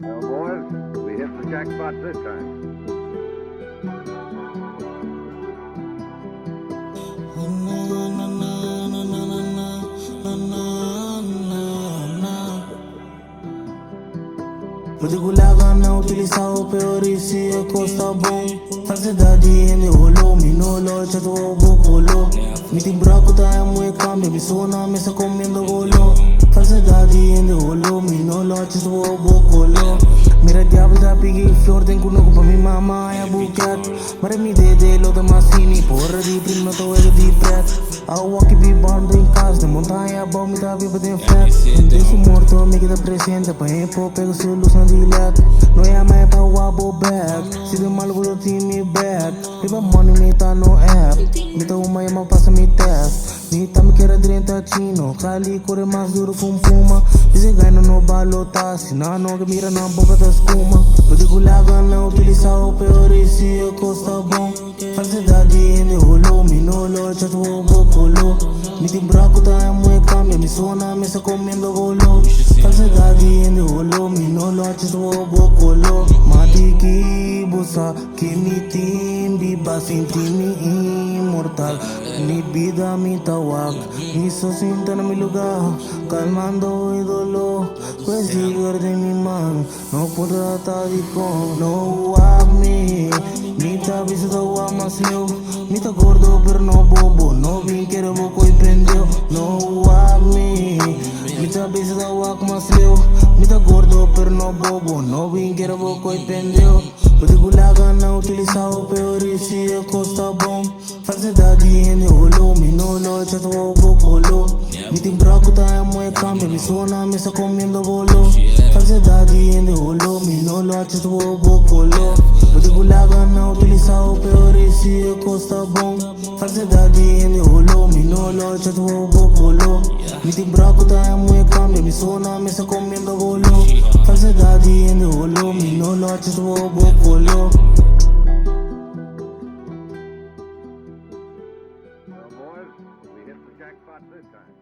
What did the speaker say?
Well, boys, we hit the jackpot this time. Particular não utilizar o pior e se a costa bom. Falsidade ainda rolou, me no loja do bocolo. Me tem buraco, tá é muito câmbio, me sou na mesa comendo bolo. Falsidade ainda rolou, me no loja do bocolo. Mira diabo da pigi flor, tem kuno pa mi mama é buquet. Mare mi de lo da masini, porra de prima to é de pret. I walk be bound em casa, de montanha bom me dá viva de flat. Deixo morto, me queda presente, pa empo pego solução de let. No é mais pa wabo back, se de mal vou me back. Riba money me tá no app, me dá uma e passa me test. Me tá me quer adrenta chino, cali corre mais duro com puma. Dice ganha no balotasse, na não que mira na boca da espuma. Particular não utilizar o pior e se a costa bom. Falsidade ainda rolou, me no loja do bocolo. Me tem buraco, tá é muito câmbio, me sou na mesa comendo bolo. Falsidade ainda rolou, me no loja do bocolo. Matiki busa, que me timbi, basinti me imortal. Mi vida, mi tawag, mi sosinta na mi lugar. Calmando o idolo, pues sigar de mi man. No podrá estar de con, no wag me. Mi ta visto da wa mas leu. Mi ta gordo pero no bobo, no vim quero boco e prendeu. No wag me. Mi ta visto da wa mas leu. Mi ta gordo pero no bobo, no vim quero boco e prendeu. Particular não utilizar o pior e se a costa bom. Falsidade ainda rolou, me no loja do bocolo. Me tem buraco, tá é muito câmbio, me sou na mesa comendo bolo. Falsidade ainda rolou, me no loja do bocolo. Particular não utilizar o pior e se a costa bom. Falsidade ainda rolou, me no loja do bocolo. Me tem buraco, tá é muito câmbio, me sou na mesa comendo bolo. Falsidade ainda rolou, me no loja do bocolo. Well, boys, we hit the jackpot this time.